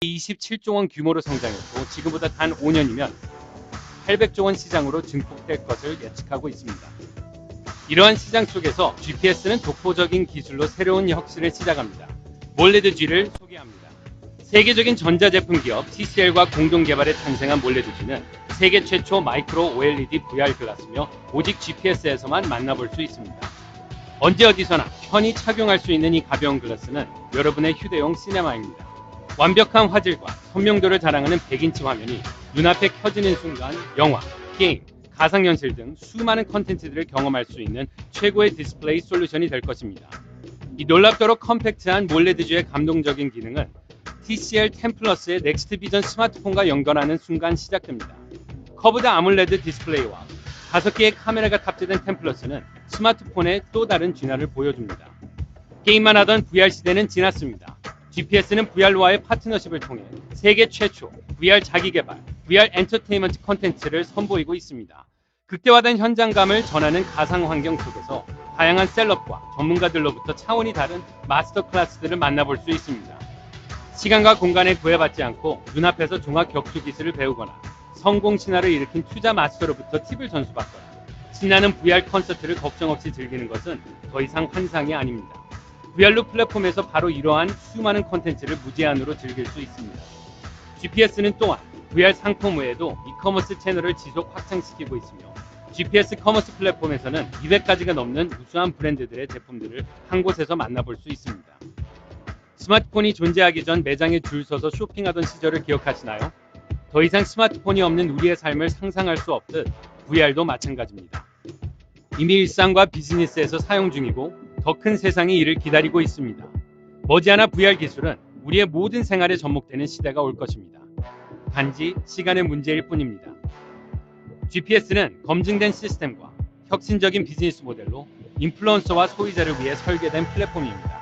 27조 원 규모로 성장했고 지금보다 단 5년이면 800조 원 시장으로 증폭될 것을 예측하고 있습니다. 이러한 시장 속에서 GPS는 독보적인 기술로 새로운 혁신을 시작합니다. 몰레드 G를 소개합니다. 세계적인 전자제품 기업 TCL과 공동 개발에 탄생한 몰레드 G는 세계 최초 마이크로 OLED VR 글라스며 오직 GPS에서만 만나볼 수 있습니다. 언제 어디서나 편히 착용할 수 있는 이 가벼운 글라스는 여러분의 휴대용 시네마입니다. 완벽한 화질과 선명도를 자랑하는 100인치 화면이 눈앞에 켜지는 순간 영화, 게임, 가상현실 등 수많은 컨텐츠들을 경험할 수 있는 최고의 디스플레이 솔루션이 될 것입니다. 이 놀랍도록 컴팩트한 몰레드 G의 감동적인 기능은 TCL 10 플러스의 넥스트 비전 스마트폰과 연결하는 순간 시작됩니다. 커브드 아몰레드 디스플레이와 5개의 카메라가 탑재된 10 플러스는 스마트폰의 또 다른 진화를 보여줍니다. 게임만 하던 VR 시대는 지났습니다. GPS는 VR와의 파트너십을 통해 세계 최초 VR 자기개발, VR 엔터테인먼트 콘텐츠를 선보이고 있습니다. 극대화된 현장감을 전하는 가상환경 속에서 다양한 셀럽과 전문가들로부터 차원이 다른 마스터 클래스들을 만나볼 수 있습니다. 시간과 공간에 구애받지 않고 눈앞에서 종합 격투 기술을 배우거나 성공 신화를 일으킨 투자 마스터로부터 팁을 전수받거나 신나는 VR 콘서트를 걱정 없이 즐기는 것은 더 이상 환상이 아닙니다. VR로 플랫폼에서 바로 이러한 수많은 콘텐츠를 무제한으로 즐길 수 있습니다. GPS는 또한 VR 상품 외에도 이커머스 채널을 지속 확장시키고 있으며 GPS 커머스 플랫폼에서는 200가지가 넘는 우수한 브랜드들의 제품들을 한 곳에서 만나볼 수 있습니다. 스마트폰이 존재하기 전 매장에 줄 서서 쇼핑하던 시절을 기억하시나요? 더 이상 스마트폰이 없는 우리의 삶을 상상할 수 없듯 VR도 마찬가지입니다. 이미 일상과 비즈니스에서 사용 중이고 더 큰 세상이 이를 기다리고 있습니다. 머지않아 VR 기술은 우리의 모든 생활에 접목되는 시대가 올 것입니다. 단지 시간의 문제일 뿐입니다. GPS는 검증된 시스템과 혁신적인 비즈니스 모델로 인플루언서와 소비자를 위해 설계된 플랫폼입니다.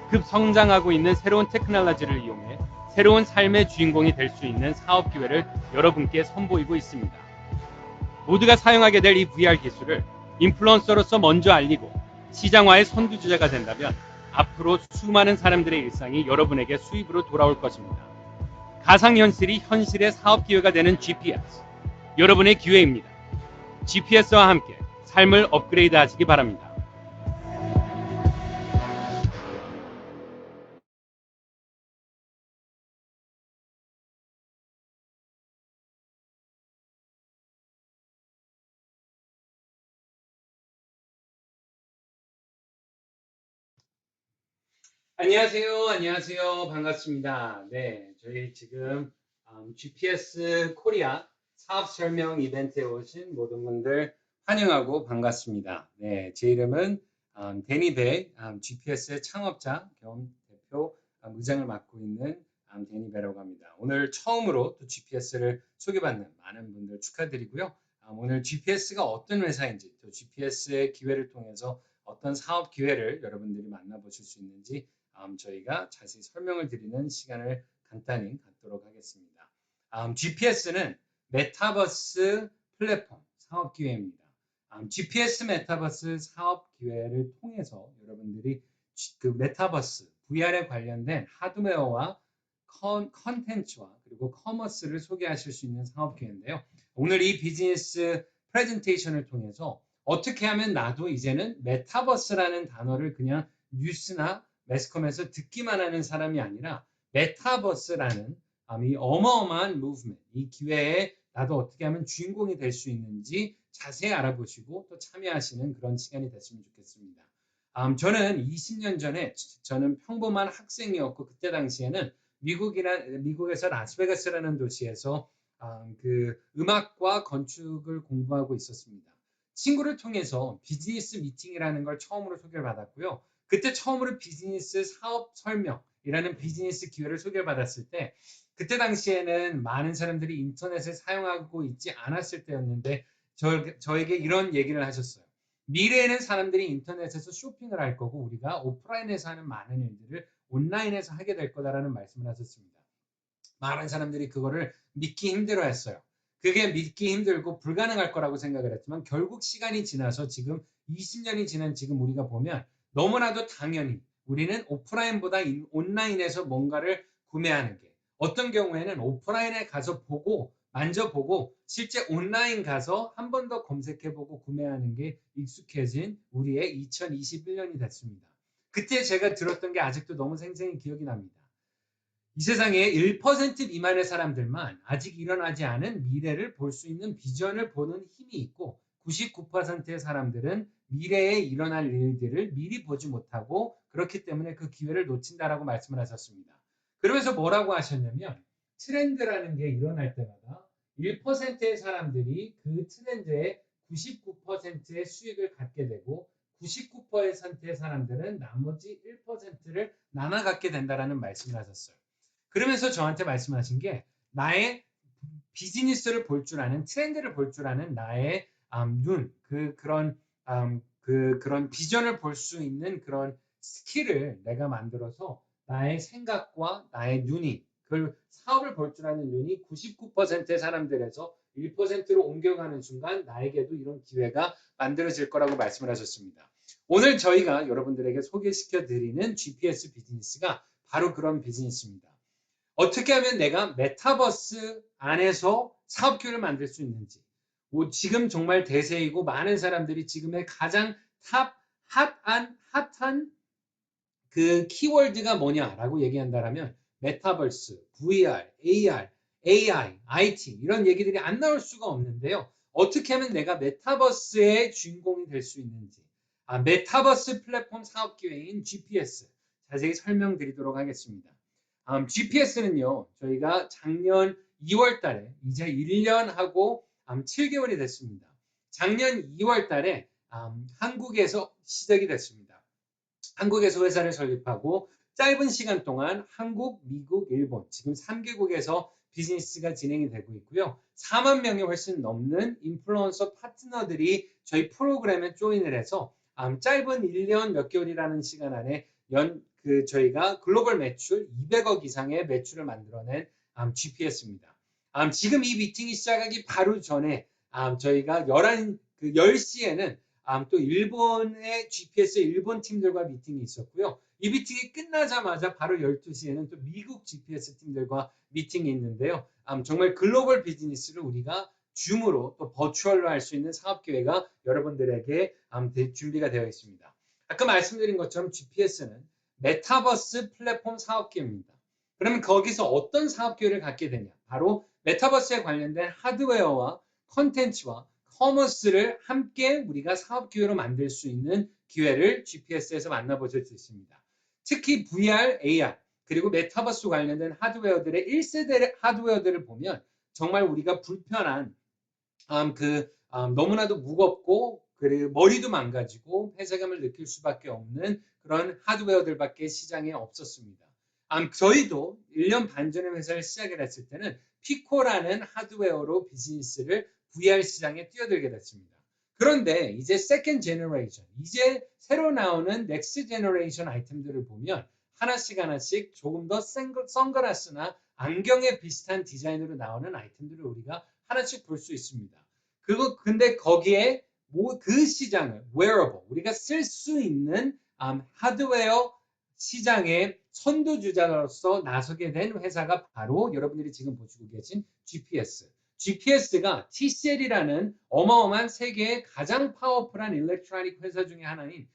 급성장하고 있는 새로운 테크놀로지를 이용해 새로운 삶의 주인공이 될 수 있는 사업 기회를 여러분께 선보이고 있습니다. 모두가 사용하게 될 이 VR 기술을 인플루언서로서 먼저 알리고 시장화의 선두주자가 된다면 앞으로 수많은 사람들의 일상이 여러분에게 수입으로 돌아올 것입니다. 가상현실이 현실의 사업 기회가 되는 GPS, 여러분의 기회입니다. GPS와 함께 삶을 업그레이드 하시기 바랍니다. 안녕하세요. 안녕하세요. 반갑습니다. 네, 저희 지금 GPS 코리아 사업 설명 이벤트에 오신 모든 분들 환영하고 반갑습니다. 네, 제 이름은 데니 배, GPS의 창업자 겸 대표 의장을 맡고 있는 데니 배라고 합니다. 오늘 처음으로 또 GPS를 소개받는 많은 분들 축하드리고요. 오늘 GPS가 어떤 회사인지 또 GPS의 기회를 통해서 어떤 사업 기회를 여러분들이 만나보실 수 있는지 저희가 자세히 설명을 드리는 시간을 간단히 갖도록 하겠습니다. GPS는 메타버스 플랫폼 사업 기회입니다. GPS 메타버스 사업 기회를 통해서 여러분들이 그 메타버스 VR에 관련된 하드웨어와 컨텐츠와 그리고 커머스를 소개하실 수 있는 사업 기회인데요. 오늘 이 비즈니스 프레젠테이션을 통해서 어떻게 하면 나도 이제는 메타버스라는 단어를 그냥 뉴스나 매스컴에서 듣기만 하는 사람이 아니라 메타버스라는 이 어마어마한 무브먼트, 이 기회에 나도 어떻게 하면 주인공이 될 수 있는지 자세히 알아보시고 또 참여하시는 그런 시간이 됐으면 좋겠습니다. 저는 20년 전에 저는 평범한 학생이었고 그때 당시에는 미국에서 라스베가스라는 도시에서 그 음악과 건축을 공부하고 있었습니다. 친구를 통해서 비즈니스 미팅이라는 걸 처음으로 소개를 받았고요. 그때 처음으로 비즈니스 사업 설명이라는 비즈니스 기회를 소개를 받았을 때 그때 당시에는 많은 사람들이 인터넷을 사용하고 있지 않았을 때였는데 저에게 이런 얘기를 하셨어요. 미래에는 사람들이 인터넷에서 쇼핑을 할 거고 우리가 오프라인에서 하는 많은 일들을 온라인에서 하게 될 거다라는 말씀을 하셨습니다. 많은 사람들이 그거를 믿기 힘들어했어요. 그게 믿기 힘들고 불가능할 거라고 생각을 했지만 결국 시간이 지나서 지금 20년이 지난 지금 우리가 보면 너무나도 당연히 우리는 오프라인보다 온라인에서 뭔가를 구매하는 게 어떤 경우에는 오프라인에 가서 보고 만져보고 실제 온라인 가서 한 번 더 검색해보고 구매하는 게 익숙해진 우리의 2021년이 됐습니다. 그때 제가 들었던 게 아직도 너무 생생히 기억이 납니다. 이 세상에 1% 미만의 사람들만 아직 일어나지 않은 미래를 볼 수 있는 비전을 보는 힘이 있고 99%의 사람들은 미래에 일어날 일들을 미리 보지 못하고 그렇기 때문에 그 기회를 놓친다라고 말씀을 하셨습니다. 그러면서 뭐라고 하셨냐면 트렌드라는 게 일어날 때마다 1%의 사람들이 그 트렌드의 99%의 수익을 갖게 되고 99%의 사람들은 나머지 1%를 나눠 갖게 된다라는 말씀을 하셨어요. 그러면서 저한테 말씀하신 게 나의 비즈니스를 볼 줄 아는 트렌드를 볼 줄 아는 나의 그런 비전을 볼 수 있는 그런 스킬을 내가 만들어서 나의 생각과 나의 눈이 그 사업을 볼 줄 아는 눈이 99%의 사람들에서 1%로 옮겨가는 순간 나에게도 이런 기회가 만들어질 거라고 말씀을 하셨습니다. 오늘 저희가 여러분들에게 소개시켜 드리는 GPS 비즈니스가 바로 그런 비즈니스입니다. 어떻게 하면 내가 메타버스 안에서 사업 기회를 만들 수 있는지, 지금 정말 대세이고 많은 사람들이 지금의 가장 핫한 그 키워드가 뭐냐라고 얘기한다면 메타버스, VR, AR, AI, IT 이런 얘기들이 안 나올 수가 없는데요. 어떻게 하면 내가 메타버스의 주인공이 될 수 있는지, 메타버스 플랫폼 사업 기회인 GPS 자세히 설명드리도록 하겠습니다. GPS는요, 저희가 작년 2월 달에 이제 1년하고 7개월이 됐습니다. 작년 2월 달에 한국에서 시작이 됐습니다. 한국에서 회사를 설립하고 짧은 시간 동안 한국, 미국, 일본 지금 3개국에서 비즈니스가 진행이 되고 있고요. 4만 명이 훨씬 넘는 인플루언서 파트너들이 저희 프로그램에 조인을 해서 짧은 1년 몇 개월이라는 시간 안에 저희가 글로벌 매출 200억 이상의 매출을 만들어낸 GPS입니다. 지금 이 미팅이 시작하기 바로 전에 저희가 10시에는 또 일본의 GPS 일본 팀들과 미팅이 있었고요. 이 미팅이 끝나자마자 바로 12시에는 또 미국 GPS 팀들과 미팅이 있는데요. 정말 글로벌 비즈니스를 우리가 줌으로 또 버추얼로 할 수 있는 사업 기회가 여러분들에게 준비가 되어 있습니다. 아까 말씀드린 것처럼 GPS는 메타버스 플랫폼 사업 기회입니다. 그러면 거기서 어떤 사업 기회를 갖게 되냐? 바로 메타버스에 관련된 하드웨어와 컨텐츠와 커머스를 함께 우리가 사업 기회로 만들 수 있는 기회를 GPS에서 만나보실 수 있습니다. 특히 VR, AR 그리고 메타버스 관련된 하드웨어들의 1세대 하드웨어들을 보면 정말 우리가 불편한 너무나도 무겁고 그리고 머리도 망가지고 회사감을 느낄 수밖에 없는 그런 하드웨어들밖에 시장에 없었습니다. 저희도 1년 반 전에 회사를 시작을 했을 때는 피코라는 하드웨어로 비즈니스를 VR 시장에 뛰어들게 됐습니다. 그런데 이제 세컨드 제너레이션, 이제 새로 나오는 넥스트 제너레이션 아이템들을 보면 하나씩 조금 더 선글라스나 안경에 비슷한 디자인으로 나오는 아이템들을 우리가 하나씩 볼 수 있습니다. 근데 거기에 그 시장을 wearable, 우리가 쓸 수 있는 하드웨어 시장의 선두주자로서 나서게 된 회사가 바로 여러분들이 지금 보시고 계신 GPS. GPS가 TCL이라는 어마어마한 세계의 가장 파워풀한 일렉트로닉 회사 중에 하나인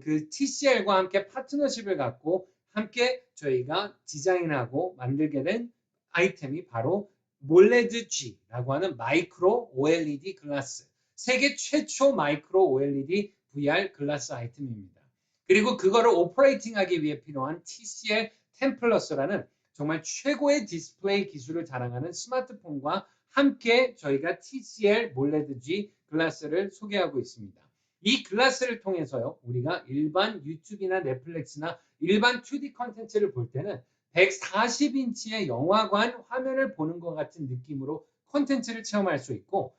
그 TCL과 함께 파트너십을 갖고 함께 저희가 디자인하고 만들게 된 아이템이 바로 몰레드 G라고 하는 마이크로 OLED 글라스. 세계 최초 마이크로 OLED VR 글라스 아이템입니다. 그리고 그거를 오퍼레이팅하기 위해 필요한 TCL 10 플러스라는 정말 최고의 디스플레이 기술을 자랑하는 스마트폰과 함께 저희가 TCL 몰레드 G 글라스를 소개하고 있습니다. 이 글라스를 통해서요, 우리가 일반 유튜브나 넷플릭스나 일반 2D 컨텐츠를 볼 때는 140인치의 영화관 화면을 보는 것 같은 느낌으로 컨텐츠를 체험할 수 있고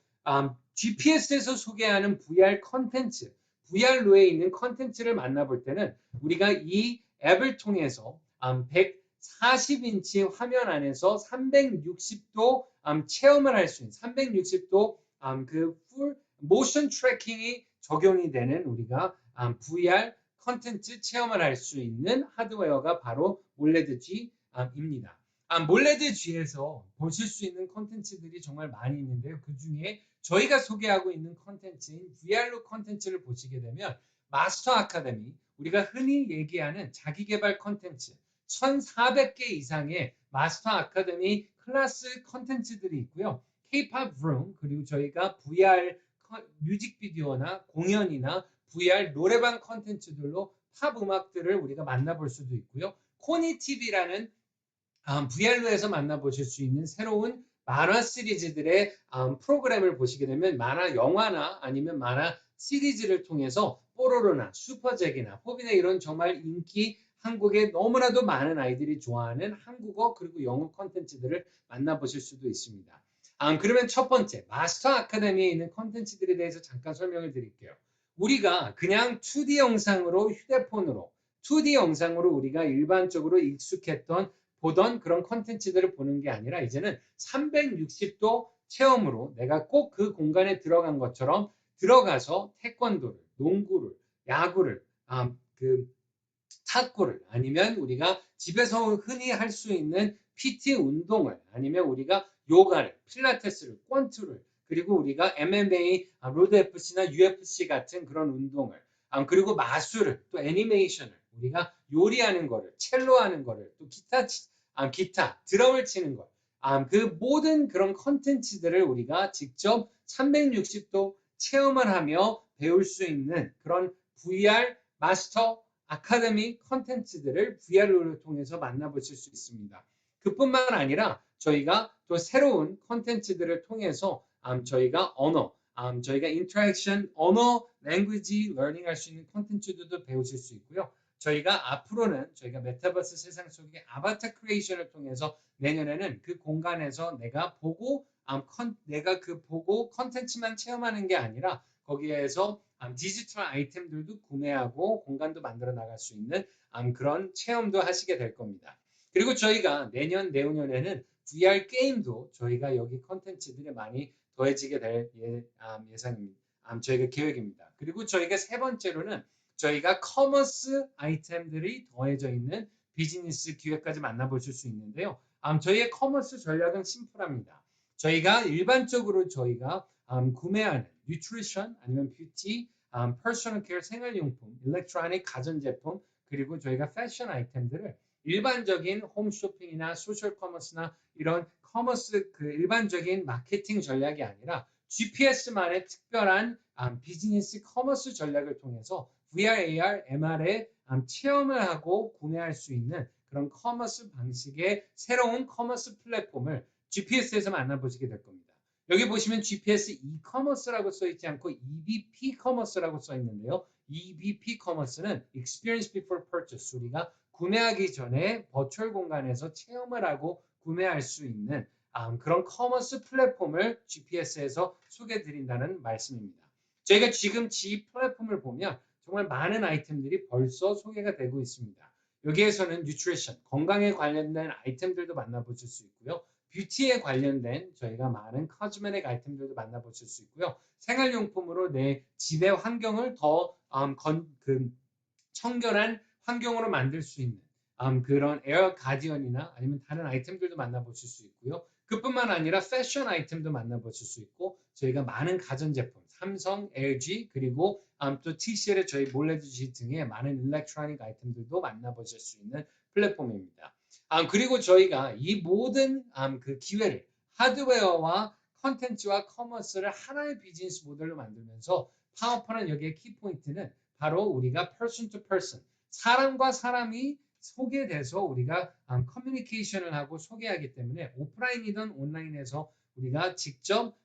GPS에서 소개하는 VR 컨텐츠, VR로에 있는 컨텐츠를 만나볼 때는 우리가 이 앱을 통해서 140인치 화면 안에서 360도 체험을 할 수 있는 360도 그 풀 모션 트래킹이 적용이 되는 우리가 VR 컨텐츠 체험을 할 수 있는 하드웨어가 바로 몰레드 G입니다. 몰레드 G에서 보실 수 있는 콘텐츠들이 정말 많이 있는데요. 그 중에 저희가 소개하고 있는 콘텐츠인 VR로 콘텐츠를 보시게 되면 마스터 아카데미, 우리가 흔히 얘기하는 자기개발 콘텐츠 1,400개 이상의 마스터 아카데미 클래스 콘텐츠들이 있고요. K-pop room, 그리고 저희가 VR 뮤직비디오나 공연이나 VR 노래방 콘텐츠들로 팝 음악들을 우리가 만나볼 수도 있고요. 코니TV라는 VR로에서 만나보실 수 있는 새로운 만화 시리즈들의 프로그램을 보시게 되면 만화 영화나 아니면 만화 시리즈를 통해서 뽀로로나 슈퍼잭이나 호비나 이런 정말 인기 한국에 너무나도 많은 아이들이 좋아하는 한국어 그리고 영어 콘텐츠들을 만나보실 수도 있습니다. 그러면 첫 번째 마스터 아카데미에 있는 콘텐츠들에 대해서 잠깐 설명을 드릴게요. 우리가 그냥 2D 영상으로 휴대폰으로 2D 영상으로 우리가 일반적으로 익숙했던 보던 그런 콘텐츠들을 보는 게 아니라 이제는 360도 체험으로 내가 꼭 그 공간에 들어간 것처럼 들어가서 태권도를, 농구를, 야구를, 그 탁구를 아니면 우리가 집에서 흔히 할 수 있는 PT 운동을 아니면 우리가 요가를, 필라테스를, 권투를 그리고 우리가 MMA, 로드 FC나 UFC 같은 그런 운동을 그리고 마술을 또 애니메이션을 우리가 요리하는 거를 첼로 하는 거를 또 기타 드럼을 치는 것 그 모든 그런 컨텐츠들을 우리가 직접 360도 체험을 하며 배울 수 있는 그런 VR 마스터 아카데미 컨텐츠들을 VR를 통해서 만나보실 수 있습니다. 그뿐만 아니라 저희가 또 새로운 컨텐츠들을 통해서 저희가 저희가 인터랙션, 언어, 랭귀지 러닝 할 수 있는 컨텐츠들도 배우실 수 있고요. 저희가 앞으로는 저희가 메타버스 세상 속의 아바타 크리에이션을 통해서 내년에는 그 공간에서 내가 보고 컨텐츠만 체험하는 게 아니라 거기에서 디지털 아이템들도 구매하고 공간도 만들어 나갈 수 있는 그런 체험도 하시게 될 겁니다. 그리고 저희가 내년, 내후년에는 VR 게임도 저희가 여기 컨텐츠들이 많이 더해지게 될 예상입니다. 저희가 계획입니다. 그리고 저희가 세 번째로는 저희가 커머스 아이템들이 더해져 있는 비즈니스 기획까지 만나보실 수 있는데요. 저희의 커머스 전략은 심플합니다. 저희가 일반적으로 저희가 구매하는 뉴트리션 아니면 뷰티, 퍼스널 케어 생활용품, 일렉트로닉 가전제품 그리고 저희가 패션 아이템들을 일반적인 홈쇼핑이나 소셜 커머스나 이런 커머스 그 일반적인 마케팅 전략이 아니라 GPS만의 특별한 비즈니스 커머스 전략을 통해서 VR, AR, MR에 체험을 하고 구매할 수 있는 그런 커머스 방식의 새로운 커머스 플랫폼을 GPS에서 만나보시게 될 겁니다. 여기 보시면 GPS e-commerce라고 써있지 않고 EBP 커머스라고 써있는데요. EBP 커머스는 Experience Before Purchase, 우리가 구매하기 전에 버추얼 공간에서 체험을 하고 구매할 수 있는 그런 커머스 플랫폼을 GPS에서 소개해 드린다는 말씀입니다. 저희가 지금 G 플랫폼을 보면 정말 많은 아이템들이 벌써 소개가 되고 있습니다. 여기에서는 뉴트리션, 건강에 관련된 아이템들도 만나보실 수 있고요. 뷰티에 관련된 저희가 많은 커스메틱 아이템들도 만나보실 수 있고요. 생활용품으로 내 집의 환경을 더 청결한 환경으로 만들 수 있는 그런 에어 가디언이나 아니면 다른 아이템들도 만나보실 수 있고요. 그뿐만 아니라 패션 아이템도 만나보실 수 있고 저희가 많은 가전제품, 삼성, LG 그리고 또 TCL의 저희 몰래주시 등의 많은 일렉트로닉 아이템들도 만나보실 수 있는 플랫폼입니다. 그리고 저희가 이 모든 그 기회를 하드웨어와 컨텐츠와 커머스를 하나의 비즈니스 모델로 만들면서 파워풀한 여기에 키포인트는 바로 우리가 person to person, 사람과 사람이 소개돼서 우리가 커뮤니케이션을 하고 소개하기 때문에 오프라인이든 온라인에서 우리가 직접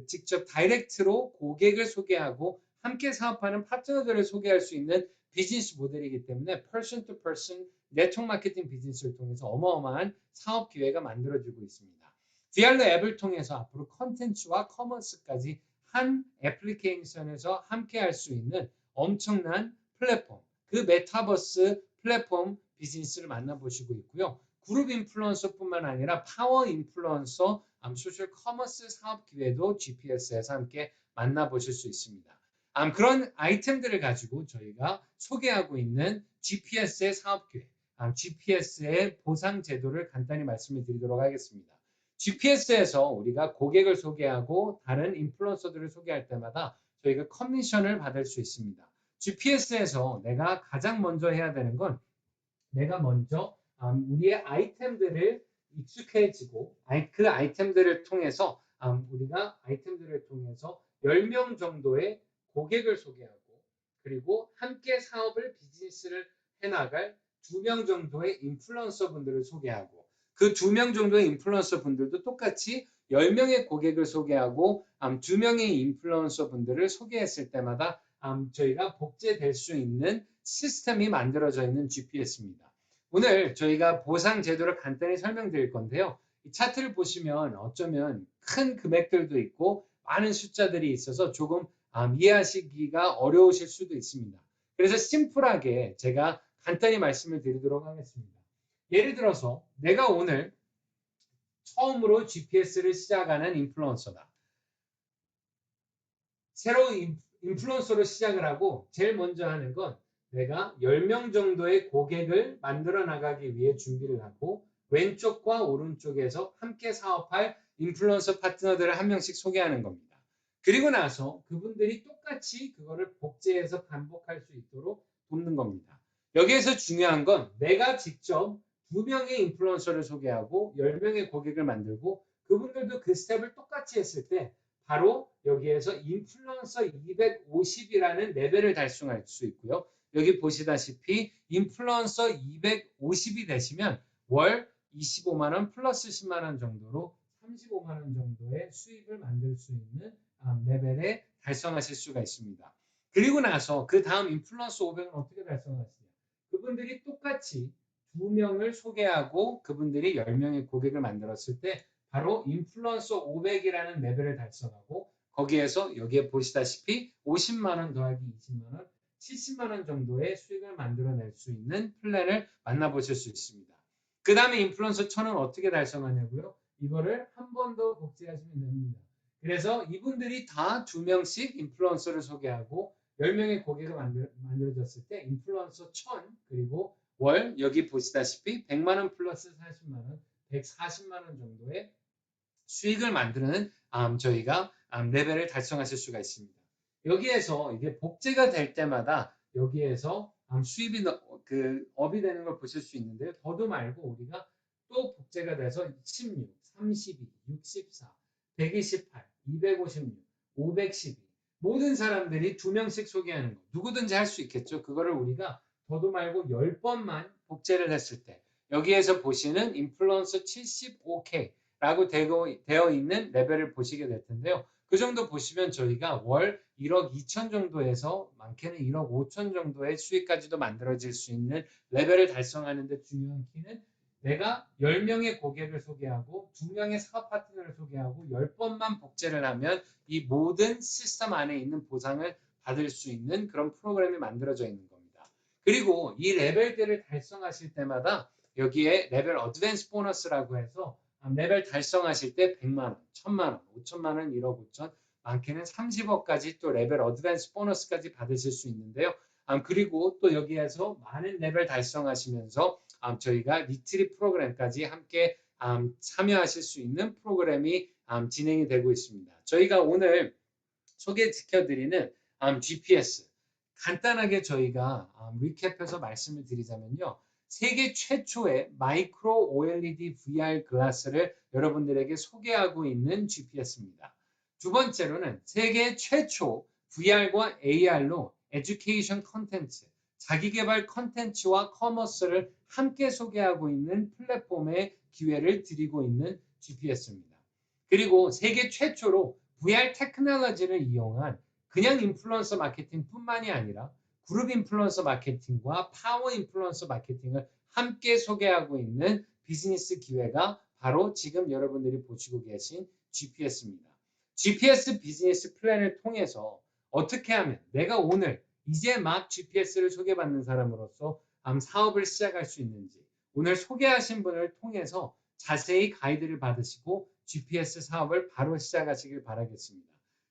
직접 다이렉트로 고객을 소개하고 함께 사업하는 파트너들을 소개할 수 있는 비즈니스 모델이기 때문에 person to person 네트워크 마케팅 비즈니스를 통해서 어마어마한 사업 기회가 만들어지고 있습니다. VR로 앱을 통해서 앞으로 컨텐츠와 커머스까지 한 애플리케이션에서 함께 할 수 있는 엄청난 플랫폼, 그 메타버스 플랫폼 비즈니스를 만나보시고 있고요. 그룹 인플루언서뿐만 아니라 파워 인플루언서, 소셜 커머스 사업 기회도 GPS에서 함께 만나보실 수 있습니다. 그런 아이템들을 가지고 저희가 소개하고 있는 GPS의 사업 기회, GPS의 보상 제도를 간단히 말씀을 드리도록 하겠습니다. GPS에서 우리가 고객을 소개하고 다른 인플루언서들을 소개할 때마다 저희가 커미션을 받을 수 있습니다. GPS에서 내가 가장 먼저 해야 되는 건 내가 먼저 우리의 아이템들을 익숙해지고 그 아이템들을 통해서 우리가 아이템들을 통해서 10명 정도의 고객을 소개하고 그리고 함께 사업을 비즈니스를 해나갈 2명 정도의 인플루언서 분들을 소개하고 그 2명 정도의 인플루언서 분들도 똑같이 10명의 고객을 소개하고 2명의 인플루언서 분들을 소개했을 때마다 저희가 복제될 수 있는 시스템이 만들어져 있는 GPS입니다. 오늘 저희가 보상 제도를 간단히 설명드릴 건데요. 이 차트를 보시면 어쩌면 큰 금액들도 있고 많은 숫자들이 있어서 조금 이해하시기가 어려우실 수도 있습니다. 그래서 심플하게 제가 간단히 말씀을 드리도록 하겠습니다. 예를 들어서 내가 오늘 처음으로 GPS를 시작하는 인플루언서다. 새로운 인플루언서로 시작을 하고 제일 먼저 하는 건 내가 10명 정도의 고객을 만들어 나가기 위해 준비를 하고 왼쪽과 오른쪽에서 함께 사업할 인플루언서 파트너들을 한 명씩 소개하는 겁니다. 그리고 나서 그분들이 똑같이 그거를 복제해서 반복할 수 있도록 돕는 겁니다. 여기에서 중요한 건 내가 직접 2명의 인플루언서를 소개하고 10명의 고객을 만들고 그분들도 그 스텝을 똑같이 했을 때 바로 여기에서 인플루언서 250이라는 레벨을 달성할 수 있고요. 여기 보시다시피 인플루언서 250이 되시면 월 25만 원 플러스 10만 원 정도로 35만 원 정도의 수입을 만들 수 있는 레벨에 달성하실 수가 있습니다. 그리고 나서 그 다음 인플루언서 500은 어떻게 달성하시냐? 그분들이 똑같이 2명을 소개하고 그분들이 10명의 고객을 만들었을 때 바로 인플루언서 500이라는 레벨을 달성하고 거기에서 여기에 보시다시피 50만 원 더하기 20만 원, 70만 원 정도의 수익을 만들어낼 수 있는 플랜을 만나보실 수 있습니다. 그 다음에 인플루언서 1000은 어떻게 달성하냐고요? 이거를 한 번 더 복제하시면 됩니다. 그래서 이분들이 다 2명씩 인플루언서를 소개하고 10명의 고객을 만들어졌을 때 인플루언서 1000 그리고 월 여기 보시다시피 100만 원 플러스 40만 원, 140만 원 정도의 수익을 만드는 저희가 레벨을 달성하실 수가 있습니다. 여기에서 이게 복제가 될 때마다 여기에서 수입이 업이 되는 걸 보실 수 있는데요. 더도 말고 우리가 또 복제가 돼서 16, 32, 64, 128, 256, 512 모든 사람들이 2명씩 소개하는 거 누구든지 할 수 있겠죠. 그거를 우리가 더도 말고 10번만 복제를 했을 때 여기에서 보시는 인플루언서 75K 라고 되어 있는 레벨을 보시게 될 텐데요. 그 정도 보시면 저희가 월 1억 2천 정도에서 많게는 1억 5천 정도의 수익까지도 만들어질 수 있는 레벨을 달성하는 데 중요한 키는 내가 10명의 고객을 소개하고 2명의 사업 파트너를 소개하고 10번만 복제를 하면 이 모든 시스템 안에 있는 보상을 받을 수 있는 그런 프로그램이 만들어져 있는 겁니다. 그리고 이 레벨들을 달성하실 때마다 여기에 레벨 어드밴스 보너스라고 해서 레벨 달성하실 때 100만 원, 1000만 원, 5천만 원, 1억 5천, 많게는 30억까지 또 레벨 어드밴스 보너스까지 받으실 수 있는데요. 그리고 또 여기에서 많은 레벨 달성하시면서 저희가 리트릿 프로그램까지 함께 참여하실 수 있는 프로그램이 진행이 되고 있습니다. 저희가 오늘 소개시켜드리는 GPS 간단하게 저희가 리캡해서 말씀을 드리자면요. 세계 최초의 마이크로 OLED VR 글라스를 여러분들에게 소개하고 있는 GPS입니다. 두 번째로는 세계 최초 VR과 AR로 에듀케이션 컨텐츠, 자기개발 컨텐츠와 커머스를 함께 소개하고 있는 플랫폼의 기회를 드리고 있는 GPS입니다. 그리고 세계 최초로 VR 테크놀로지를 이용한 그냥 인플루언서 마케팅뿐만이 아니라 그룹 인플루언서 마케팅과 파워 인플루언서 마케팅을 함께 소개하고 있는 비즈니스 기회가 바로 지금 여러분들이 보시고 계신 GPS입니다. GPS 비즈니스 플랜을 통해서 어떻게 하면 내가 오늘 이제 막 GPS를 소개받는 사람으로서 사업을 시작할 수 있는지 오늘 소개하신 분을 통해서 자세히 가이드를 받으시고 GPS 사업을 바로 시작하시길 바라겠습니다.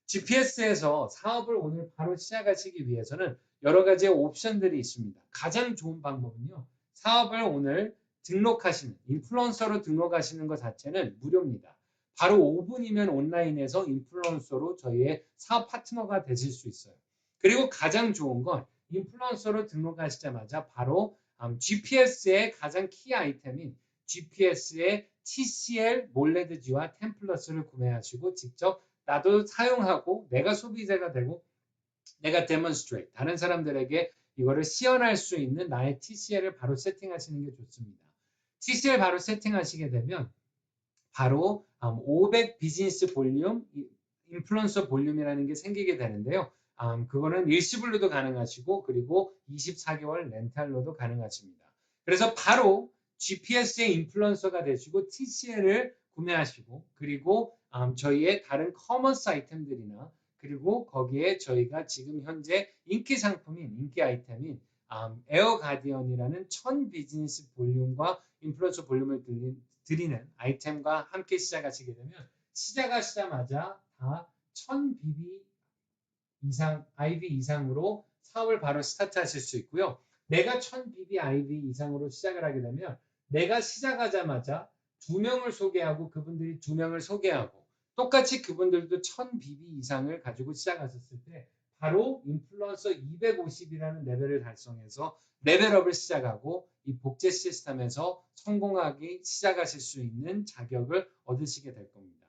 GPS에서 사업을 오늘 바로 시작하시기 위해서는 여러 가지의 옵션들이 있습니다. 가장 좋은 방법은요. 사업을 오늘 등록하시는, 인플루언서로 등록하시는 것 자체는 무료입니다. 바로 5분이면 온라인에서 인플루언서로 저희의 사업 파트너가 되실 수 있어요. 그리고 가장 좋은 건 인플루언서로 등록하시자마자 바로 GPS의 가장 키 아이템인 GPS의 TCL 몰레드지와 템플러스를 구매하시고 직접 나도 사용하고 내가 소비자가 되고 내가 demonstrate, 다른 사람들에게 이거를 시연할 수 있는 나의 TCL을 바로 세팅하시는 게 좋습니다. TCL 바로 세팅하시게 되면 바로 500 비즈니스 볼륨, 인플루언서 볼륨이라는 게 생기게 되는데요. 그거는 일시불로도 가능하시고 그리고 24개월 렌탈로도 가능하십니다. 그래서 바로 GPS의 인플루언서가 되시고 TCL을 구매하시고 그리고 저희의 다른 커머스 아이템들이나 그리고 거기에 저희가 지금 현재 인기 상품인 인기 아이템인 에어 가디언이라는 1000 비즈니스 볼륨과 인플루언서 볼륨을 드리는 아이템과 함께 시작하시게 되면 시작하시자마자 다 1000BB 이상, IV 이상으로 사업을 바로 스타트하실 수 있고요. 내가 1000BB IV 이상으로 시작을 하게 되면 내가 시작하자마자 2명을 소개하고 그분들이 2명을 소개하고 똑같이 그분들도 1000BB 이상을 가지고 시작하셨을 때 바로 인플루언서 250이라는 레벨을 달성해서 레벨업을 시작하고 이 복제 시스템에서 성공하기 시작하실 수 있는 자격을 얻으시게 될 겁니다.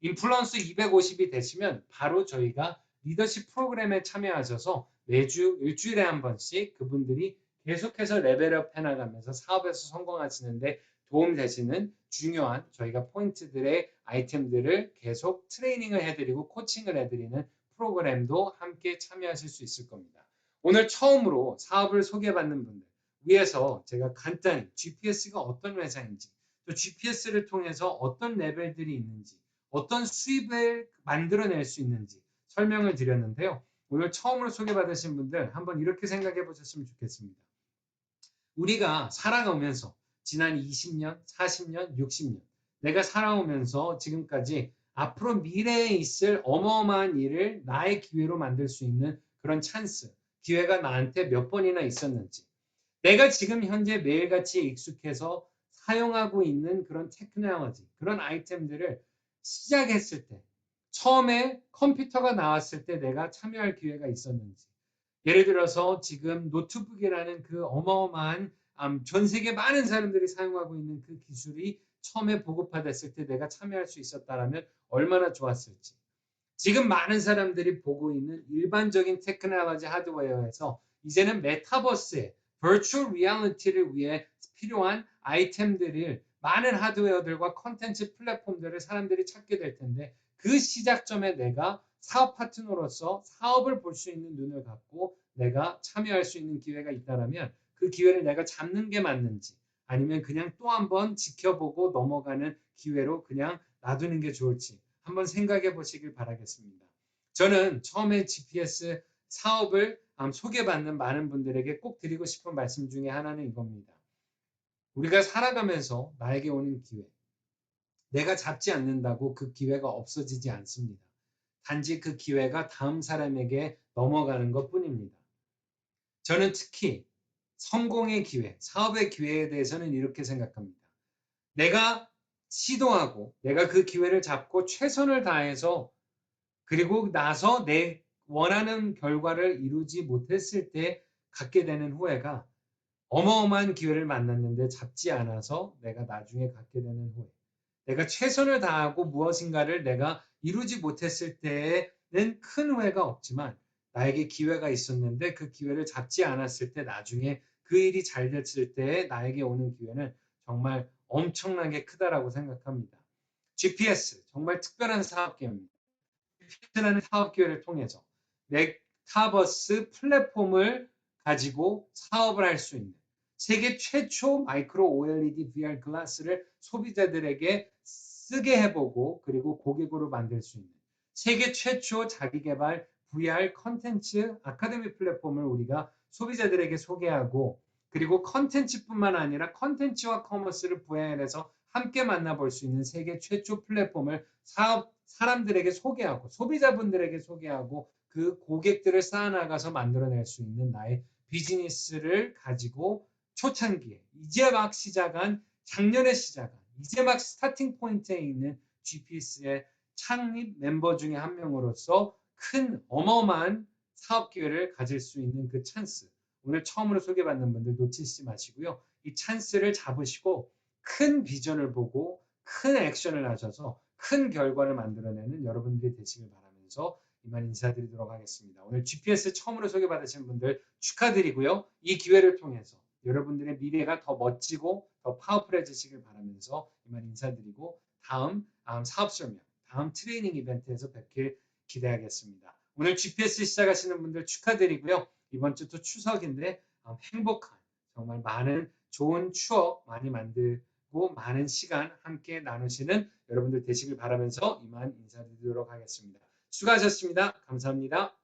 인플루언서 250이 되시면 바로 저희가 리더십 프로그램에 참여하셔서 매주 일주일에 한 번씩 그분들이 계속해서 레벨업 해나가면서 사업에서 성공하시는데 도움 되시는 중요한 저희가 포인트들의 아이템들을 계속 트레이닝을 해드리고 코칭을 해드리는 프로그램도 함께 참여하실 수 있을 겁니다. 오늘 처음으로 사업을 소개받는 분들 위해서 제가 간단히 GPS가 어떤 회사인지 또 GPS를 통해서 어떤 레벨들이 있는지 어떤 수입을 만들어낼 수 있는지 설명을 드렸는데요. 오늘 처음으로 소개받으신 분들 한번 이렇게 생각해 보셨으면 좋겠습니다. 우리가 살아가면서 지난 20년, 40년, 60년 내가 살아오면서 지금까지 앞으로 미래에 있을 어마어마한 일을 나의 기회로 만들 수 있는 그런 찬스, 기회가 나한테 몇 번이나 있었는지 내가 지금 현재 매일같이 익숙해서 사용하고 있는 그런 테크놀로지, 그런 아이템들을 시작했을 때 처음에 컴퓨터가 나왔을 때 내가 참여할 기회가 있었는지 예를 들어서 지금 노트북이라는 그 어마어마한 전 세계 많은 사람들이 사용하고 있는 그 기술이 처음에 보급화됐을 때 내가 참여할 수 있었다면 얼마나 좋았을지 지금 많은 사람들이 보고 있는 일반적인 테크놀로지 하드웨어에서 이제는 메타버스에 버추얼 리얼리티를 위해 필요한 아이템들을 많은 하드웨어들과 컨텐츠 플랫폼들을 사람들이 찾게 될 텐데 그 시작점에 내가 사업 파트너로서 사업을 볼 수 있는 눈을 갖고 내가 참여할 수 있는 기회가 있다면 그 기회를 내가 잡는 게 맞는지 아니면 그냥 또 한번 지켜보고 넘어가는 기회로 그냥 놔두는 게 좋을지 한번 생각해 보시길 바라겠습니다. 저는 처음에 GPS 사업을 소개받는 많은 분들에게 꼭 드리고 싶은 말씀 중에 하나는 이겁니다. 우리가 살아가면서 나에게 오는 기회, 내가 잡지 않는다고 그 기회가 없어지지 않습니다. 단지 그 기회가 다음 사람에게 넘어가는 것 뿐입니다. 저는 특히 성공의 기회, 사업의 기회에 대해서는 이렇게 생각합니다. 내가 시도하고 내가 그 기회를 잡고 최선을 다해서 그리고 나서 내 원하는 결과를 이루지 못했을 때 갖게 되는 후회가 어마어마한 기회를 만났는데 잡지 않아서 내가 나중에 갖게 되는 후회. 내가 최선을 다하고 무엇인가를 내가 이루지 못했을 때는 큰 후회가 없지만 나에게 기회가 있었는데 그 기회를 잡지 않았을 때 나중에 그 일이 잘 됐을 때 나에게 오는 기회는 정말 엄청나게 크다라고 생각합니다. GPS 정말 특별한 사업 기회입니다. GPS라는 사업 기회를 통해서 메타버스 플랫폼을 가지고 사업을 할 수 있는 세계 최초 마이크로 OLED VR 글라스를 소비자들에게 쓰게 해보고 그리고 고객으로 만들 수 있는 세계 최초 자기개발 VR 컨텐츠 아카데미 플랫폼을 우리가 소비자들에게 소개하고 그리고 컨텐츠뿐만 아니라 컨텐츠와 커머스를 부양해서 함께 만나볼 수 있는 세계 최초 플랫폼을 사람들에게 소개하고 소비자분들에게 소개하고 그 고객들을 쌓아나가서 만들어낼 수 있는 나의 비즈니스를 가지고 초창기에 이제 막 시작한 작년에 시작한 이제 막 스타팅 포인트에 있는 GPS의 창립 멤버 중에 한 명으로서 큰 어마어마한 사업 기회를 가질 수 있는 그 찬스. 오늘 처음으로 소개받는 분들 놓치지 마시고요. 이 찬스를 잡으시고 큰 비전을 보고 큰 액션을 하셔서 큰 결과를 만들어내는 여러분들이 되시길 바라면서 이만 인사드리도록 하겠습니다. 오늘 GPS 처음으로 소개받으신 분들 축하드리고요. 이 기회를 통해서 여러분들의 미래가 더 멋지고 더 파워풀해지시길 바라면서 이만 인사드리고 다음 사업 설명, 다음 트레이닝 이벤트에서 뵙길 기대하겠습니다. 오늘 GPS 시작하시는 분들 축하드리고요. 이번 주 또 추석인데 행복한 정말 많은 좋은 추억 많이 만들고 많은 시간 함께 나누시는 여러분들 되시길 바라면서 이만 인사드리도록 하겠습니다. 수고하셨습니다. 감사합니다.